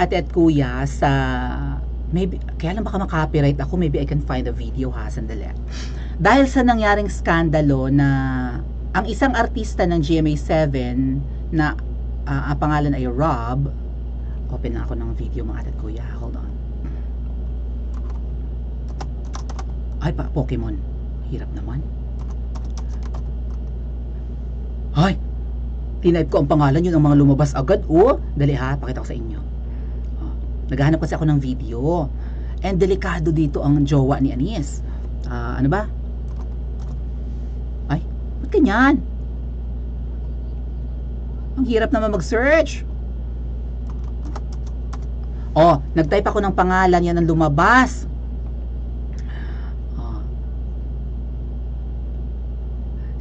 ate at kuya sa maybe kaya lang baka ma-copyright ako, maybe I can find a video ha, sandali. Dahil sa nangyaring skandalo na ang isang artista ng GMA7 na ang pangalan ay Rob. Open na ako ng video mga ate at kuya, hold on. Ay pa, Pokemon. Hirap naman. Ay! Tinype ko ang pangalan, yun ang mga lumabas agad. Oh, dali ha, pakita ko sa inyo. Naghahanap kasi ako ng video. And delikado dito ang jowa ni Anis. Ano ba? Ay, ba't ganyan? Ang hirap naman mag-search. Oh, nag-type ako ng pangalan, yan ang lumabas.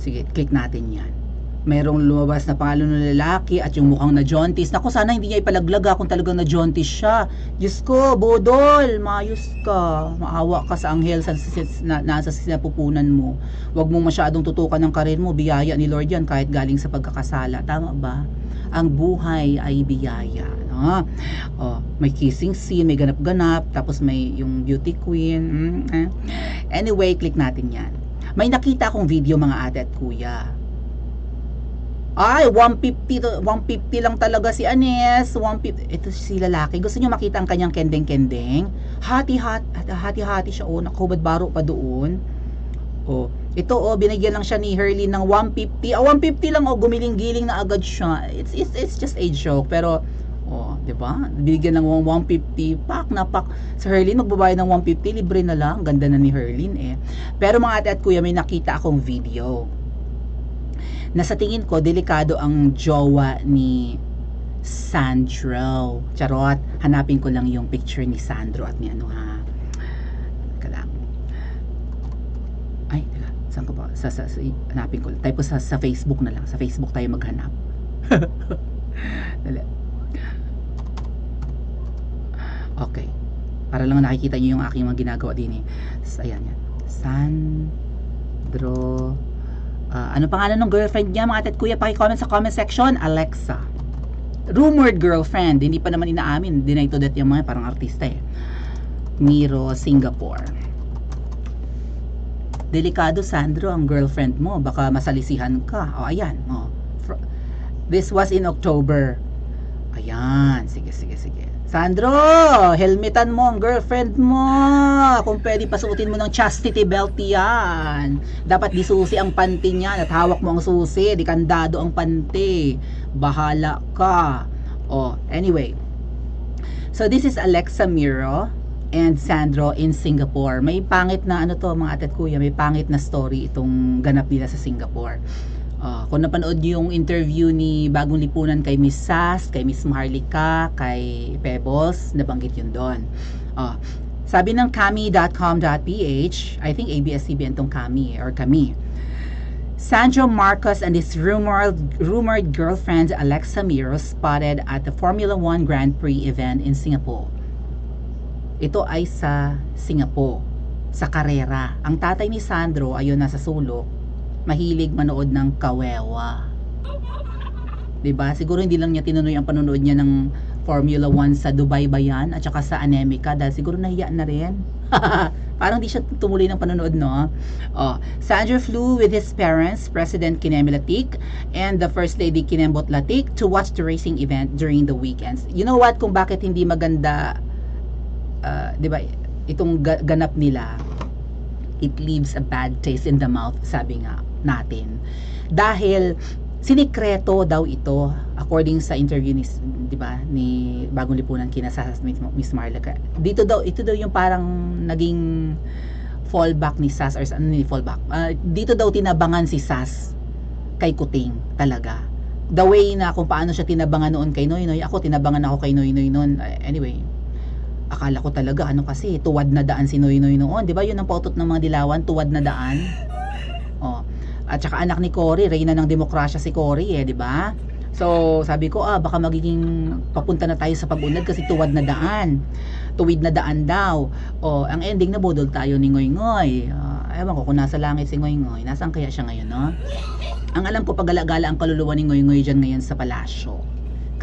Sige, click natin yan. Merong lumabas na pangalan ng lalaki at yung mukhang na-jaundice. Naku, sana hindi niya ipalaglag kung talagang na-jaundice siya. Diyos ko, Bodol, maayos ka. Maawa ka sa anghel nasa sinapupunan mo. Huwag mong masyadong tutukan ng karir mo. Biyaya ni Lord yan kahit galing sa pagkakasala. Tama ba? Ang buhay ay biyaya. No? Oh, may kissing scene, may ganap-ganap, tapos may yung beauty queen. Anyway, click natin yan. May nakita akong video mga ate at kuya. Ay, 150 lang talaga si Anis. 150. Ito si lalaki. Gusto niyo makita ang kanyang kendeng-kendeng? Hati-hati siya. Oh, nakahubad baro pa doon. Oh, ito oh, binigyan lang siya ni Herlin ng 150. 150 lang oh, gumiling-giling na agad siya. It's just a joke, pero oh, 'di ba? Binigyan ng 150, pak na pak. Si Herlin magbabayad ng 150, libre na lang. Ganda na ni Herlin eh. Pero mga ate at kuya, may nakita akong video na sa tingin ko delikado ang jowa ni Sandro. Charot, hanapin ko lang yung picture ni Sandro at ni ano ha. Teka lang. Ay, teka, saan ko ba? Hanapin ko. Type ko sa Facebook na lang. Sa Facebook tayo maghanap. Dali. Okay. Para lang nakikita niyo yung aking mga ginagawa din eh. Ayan yan. Sandro. Ano pangalan ng girlfriend niya mga ate at kuya? Paki-comment sa comment section. Alexa. Rumored girlfriend. Hindi pa naman inaamin. Deny to that yung mga parang artista eh. Miro, Singapore. Delikado, Sandro, ang girlfriend mo. Baka masalisihan ka. O, ayan. O. This was in October. Ayan. Sige. Sandro, helmetan mo ang girlfriend mo. Kung pwede pasuotin mo ng chastity belt yan. Dapat di susi ang panty niya at hawak mo ang susi. Di kandado ang panty. Bahala ka. Oh, anyway. So this is Alexa Miro and Sandro in Singapore. May pangit na ano to mga ate at kuya. May pangit na story itong ganap nila sa Singapore. Kung napanood yung interview ni Bagong Lipunan kay Miss Sas, kay Miss Maharlika, kay Pebbles, nabanggit yun doon. Sabi ng kami.com.ph, I think ABS-CBN tong Kami or Kami. Sandro Marcos and his rumored girlfriend Alexa Miro spotted at the Formula 1 Grand Prix event in Singapore. Ito ay sa Singapore, sa karera. Ang tatay ni Sandro, ayun nasa sulok, mahilig manood ng kawewa. 'Di ba? Siguro hindi lang niya tinunoy ang panonood niya ng Formula 1 sa Dubai ba yan at saka sa Anemica dahil siguro nahiya na rin. Parang di siya tumuloy ng panonood, no? Sandro flew with his parents, President Kinemi Latik and the First Lady Kinembot Latik to watch the racing event during the weekends. You know what? Kung bakit hindi maganda 'di ba? Itong ganap nila, it leaves a bad taste in the mouth, sabi nga natin. Dahil sinikreto daw ito according sa interview ni, 'di ba, ni Bagong Lipunan kina Miss Marla. Ito daw yung parang naging fallback ni Sas or ano ni fallback. Dito daw tinabangan si Sas kay Kuting talaga. The way na kung paano siya tinabangan noon kay Noynoy, tinabangan ako kay Noynoy noon. Anyway, akala ko talaga kasi tuwad na daan si Noynoy noon, 'di ba? Yun ang pautot ng mga dilawan, tuwad na daan. At saka anak ni Cory, reyna ng demokrasya si Cory 'di ba? So, sabi ko, baka magiging papunta na tayo sa pag-unlad kasi tuwad na daan. Tuwid na daan daw. Ang ending na budol tayo ni Ngoy-Ngoy. Ewan ko kung nasa langit si Ngoy-Ngoy. Nasaan kaya siya ngayon, no? Ang alam ko, pagala-gala ang kaluluwa ni Ngoy-Ngoy dyan ngayon sa palasyo.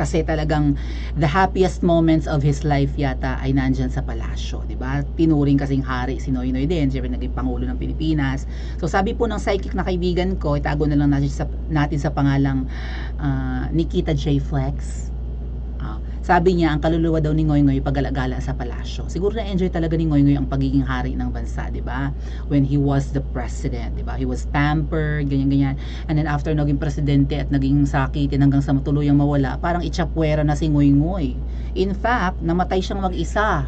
Kasi talagang the happiest moments of his life yata ay nandyan sa palasyo, di ba? Tinuring kasing hari si Noynoy din, syempre naging Pangulo ng Pilipinas. So sabi po ng psychic na kaibigan ko, itago na lang natin sa pangalang Nikita J. Flex. Sabi niya, ang kaluluwa daw ni Ngoy-Ngoy pag-alagala sa palasyo. Siguro na-enjoy talaga ni Ngoy-Ngoy ang pagiging hari ng bansa, di ba? When he was the president, di ba? He was pampered, ganyan-ganyan. And then after naging presidente at naging sakitin hanggang sa matuluyang mawala, parang itchapwera na si Ngoy-Ngoy. In fact, namatay siyang mag-isa.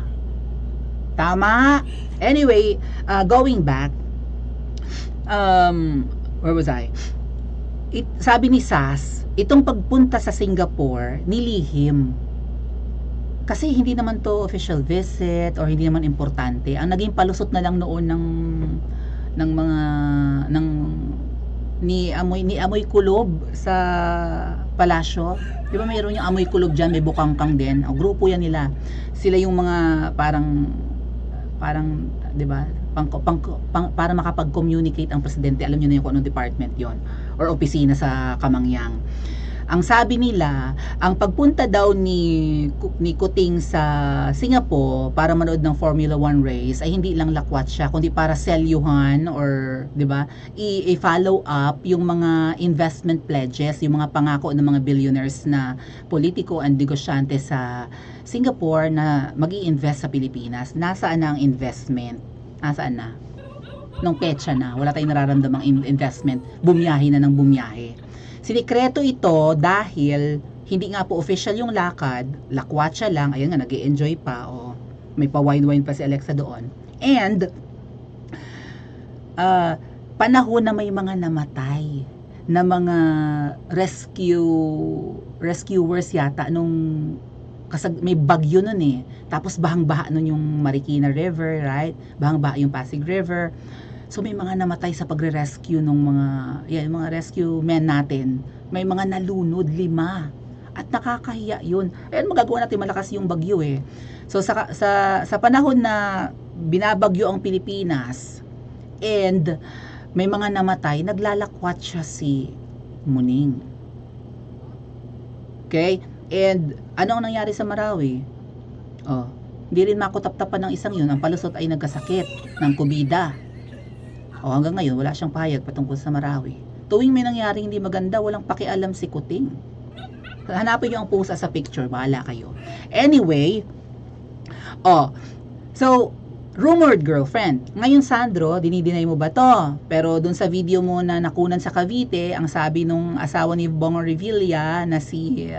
Tama? Anyway, going back, where was I? Sabi ni Sas, itong pagpunta sa Singapore, nilihim. Kasi hindi naman to official visit or hindi naman importante. Ang naging palusot na lang noon ni amoy kulob sa palasyo. 'Di ba mayroon yung amoy kulob diyan, may bukangkang din. O grupo yan nila. Sila yung mga parang 'di ba? Para makapag-communicate ang presidente. Alam niyo na yung kung anong department 'yon or opisina sa Kamangyang. Ang sabi nila, ang pagpunta daw ni Kuting sa Singapore para manood ng Formula 1 race ay hindi lang lakwat siya, kundi para selyuhan or, 'di ba, i-follow up yung mga investment pledges, yung mga pangako ng mga billionaires na politiko and negosyante sa Singapore na magi-invest sa Pilipinas. Nasaan na ang investment? Nasaan na? Nung petsa na, wala tayong nararamdamang investment, bumiyahe na ng bumiyahe. Sinikreto ito dahil hindi nga po official yung lakad, lakwatsa lang, ayun nga, nag-i-enjoy pa, o may pa-wine-wine pa si Alexa doon. And, panahon na may mga namatay na mga rescuers yata nung may bagyo nun eh. Tapos bahang-baha nun yung Marikina River, right? Bahang-baha yung Pasig River. So may mga namatay sa pagre-rescue ng mga rescue men natin. May mga nalunod, 5. At nakakahiya 'yun. Ayun, magagawa natin malakas yung bagyo eh. So sa panahon na binabagyo ang Pilipinas and may mga namatay, naglalakwat siya si Muning. Okay? And ano ang nangyari sa Marawi? Hindi rin makutap-tapan ng isang 'yun. Ang palusot ay nagkasakit ng kubida. Hanggang ngayon, wala siyang pahayag patungkol sa Marawi. Tuwing may nangyari hindi maganda, walang pakialam si Kuting. Hanapin niyo ang pusa sa picture, bahala kayo. Anyway, so, rumored girlfriend. Ngayon, Sandro, dinidinay mo ba to? Pero dun sa video mo na nakunan sa Cavite, ang sabi nung asawa ni Bong Revilla na si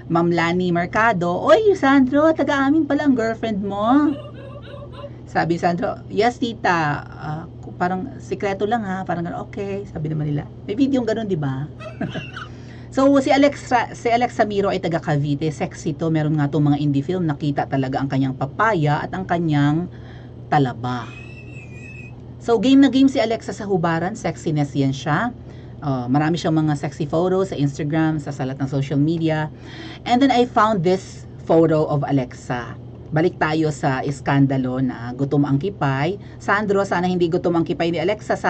Ma'am Lani Mercado, "Oy, Sandro, taga-amin pala ang girlfriend mo." Sabi ni Sandro, "Yes, tita. Parang sikreto lang ha." Parang okay, sabi naman nila. May video ganun, di ba? So, si Alexa Miro ay taga Cavite. Sexy to. Meron nga itong mga indie film. Nakita talaga ang kanyang papaya at ang kanyang talaba. So, game na game si Alexa sa hubaran. Sexiness yan siya. Marami siyang mga sexy photos sa Instagram, sa salat ng social media. And then I found this photo of Alexa. Balik tayo sa iskandalo na gutom ang kipay. Sandro, sana hindi gutom ang kipay ni Alexa.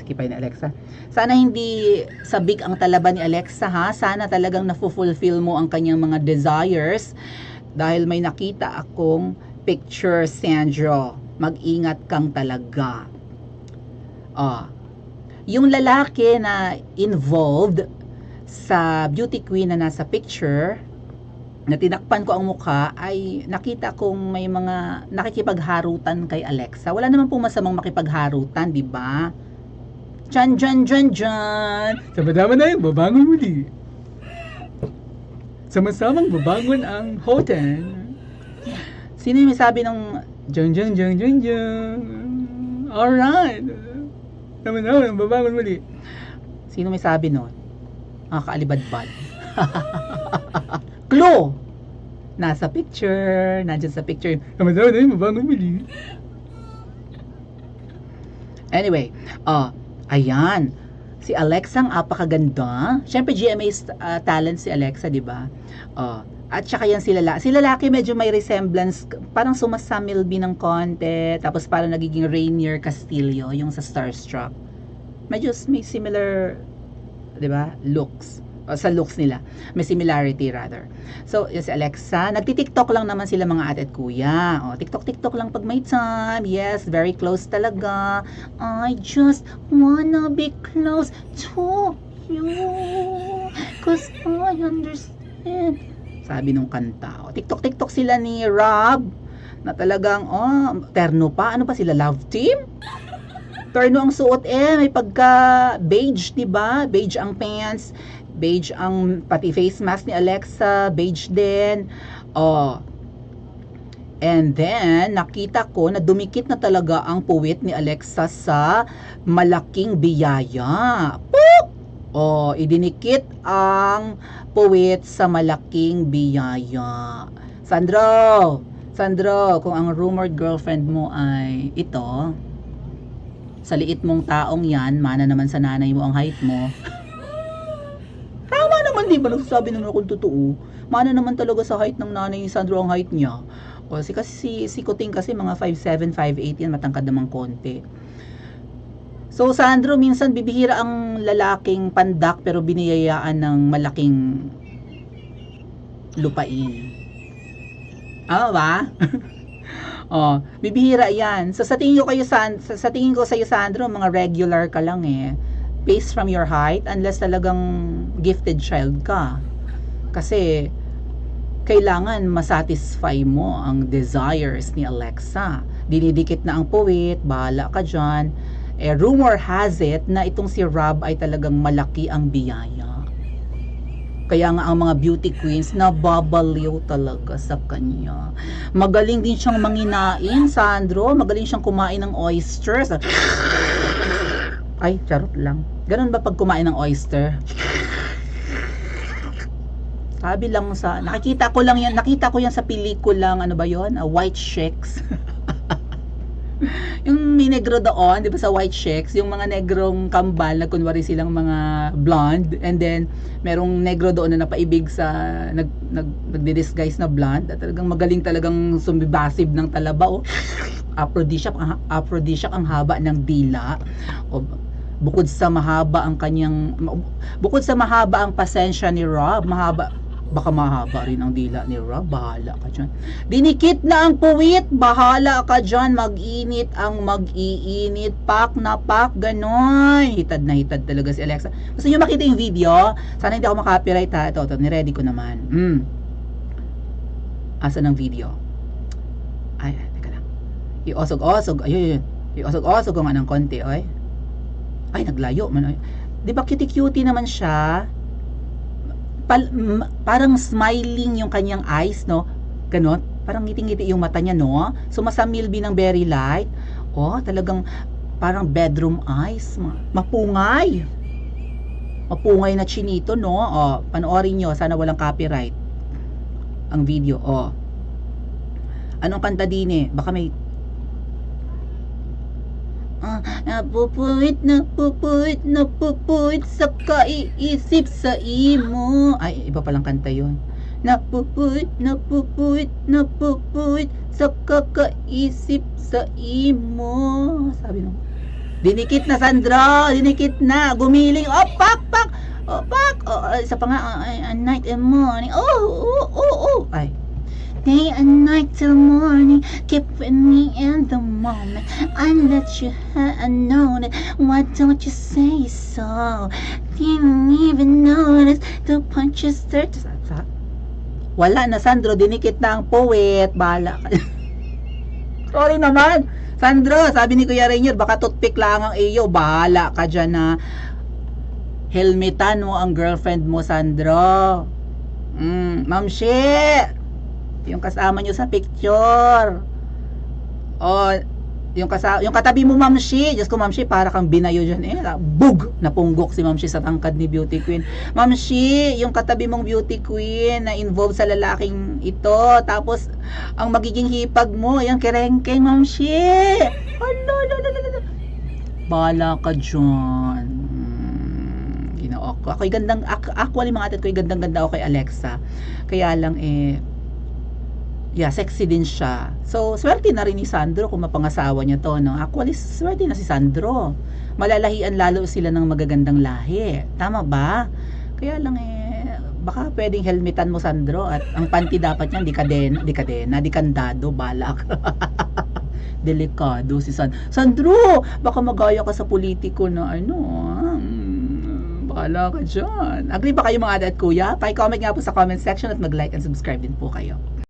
Kipay ni Alexa. Sana hindi sabik ang talaba ni Alexa, ha? Sana talagang na-fulfill mo ang kanyang mga desires. Dahil may nakita akong picture, Sandro. Mag-ingat kang talaga. Yung lalaki na involved sa beauty queen na nasa picture, na tinakpan ko ang mukha, ay nakita kong may mga nakikipagharutan kay Alexa. Wala naman pong masamang makipagharutan, di ba? Dyan. Sama-sama na yung babangon muli. Sama-samang babangon ang hotel. Sino yung may sabi ng dyan. Alright. Sama-sama, babangon muli. Sino may sabi nun? Kaalibadbad. Clue! Nasa picture. Nandyan sa picture. Sama-sama na yung mabangon muli. Anyway, ayan. Si Alexa ang apakaganda. Siyempre, GMA's talent si Alexa, di ba? At saka yan si lalaki medyo may resemblance. Parang sumasamilbi ng konti. Tapos parang nagiging Rainier Castillo, yung sa Starstruck. Medyo may similar, di ba, looks. O, sa looks nila. May similarity rather. So, yung si Alexa, nagti-TikTok lang naman sila mga ate at kuya. O, TikTok lang pag may time. Yes, very close talaga. I just wanna be close to you. Cause I understand. Sabi nung kanta. O, TikTok sila ni Rob. Na talagang, terno pa. Ano pa sila? Love team? Terno ang suot may pagka beige, 'di ba? Beige ang pants, beige ang pati face mask ni Alexa, beige din. And then nakita ko na dumikit na talaga ang puwit ni Alexa sa malaking biyaya. Poop! Idinikit ang puwit sa malaking biyaya. Sandro, kung ang rumored girlfriend mo ay ito, sa liit mong taong yan, mana naman sa nanay mo ang height mo. Tama naman, di ba? Nagsasabi naman akong totoo. Mana naman talaga sa height ng nanay ni Sandro ang height niya. Kasi si Kuting kasi mga 5'7", 5'8" yan, matangkad namang konti. So, Sandro, minsan bibihira ang lalaking pandak pero biniyayaan ng malaking lupain. Ba? Bibihira 'yan. So sa tingin ko sa iyo Sandro, mga regular ka lang based from your height unless talagang gifted child ka. Kasi kailangan masatisfy mo ang desires ni Alexa. Dinidikit na ang puwit, bahala ka diyan. Rumor has it na itong si Rob ay talagang malaki ang biyaya. Kaya nga ang mga beauty queens nababaliw talaga sa kanya. Magaling din siyang manginain, Sandro. Magaling siyang kumain ng oysters. Ay, charot lang. Ganun ba pag kumain ng oyster? Sabi lang nakita ko yan sa pelikulang, ano ba yon? White Chicks. Yung may negro doon, di ba sa White Chicks, yung mga negrong kambal na kunwari silang mga blonde, and then merong negro doon na napaibig sa nagdi-disguise na blonde, at talagang magaling talagang sumibasib ng talaba. Aphrodisiac ang haba ng dila. Bukod sa mahaba ang pasensya ni Rob, baka mahaba rin ang dila ni Rob, bahala ka dyan. Dinikit na ang puwit, bahala ka dyan, mag-init ang mag-iinit, pak na pak, gano'n. Hitad na hitad talaga si Alexa. Gusto nyo makita yung video? Sana hindi ako makapiright ha. Ito, niready ko naman. Asan ang video? Ay, teka lang. Iosog-osog, ayun. Iosog-osog ko nga ng konti, oy. Ay, naglayo man, oy. Di ba cutie-cutie naman siya? Parang smiling yung kanyang eyes, no? Ganon. Parang ngiti-ngiti yung mata niya, no? Sumasamilbi ng very light. Talagang parang bedroom eyes. Mapungay. Mapungay na chinito, no? Panoorin nyo. Sana walang copyright ang video. Anong kanta din Baka may napupuit sa kaiisip sa imo. Ay, iba palang kanta yun. Napupuit sa kakaisip sa imo. Sabi nung dinikit na, Sandro, dinikit na, gumiling, pak isa pa nga, night and morning, ay, day and night till morning, keep with me in the moment. I let you know that. Why don't you say so? Didn't even notice the punches start. Wala na, Sandro, dinikit na ang puwit. Bahala ka. Sorry naman, Sandro. Sabi ni Kuya Rainier, baka toothpick lang ang iyo. Bahala ka dyan na helmetan mo ang girlfriend mo, Sandro. Ma'am She, yung kasama nyo sa picture. Yung katabi mo, Ma'am Shi. Diyos ko, Ma'am Shi, para kang binayo dyan. Bug! Napunggok si Ma'am Shi sa tangkad ni Beauty Queen. Ma'am Shi, yung katabi mong Beauty Queen na involved sa lalaking ito. Tapos, ang magiging hipag mo, yung kerengkeng, Ma'am Shi. Bala ka dyan. Ako'y gandang, actually mga atat ko'y gandang-ganda ako kay Alexa. Kaya lang sexy din siya. So, swerte na rin ni Sandro kung mapangasawa niya to, no? Actually, swerte na si Sandro. Malalahian lalo sila ng magagandang lahi. Tama ba? Kaya lang baka pwedeng helmetan mo, Sandro, at ang panty dapat niyan di kadena, di kandado, balak. Delikado si Sandro, baka magaya ka sa politiko na bahala ka dyan. Agree ba kayo mga ate at kuya? Pa-comment nga po sa comment section at mag-like and subscribe din po kayo.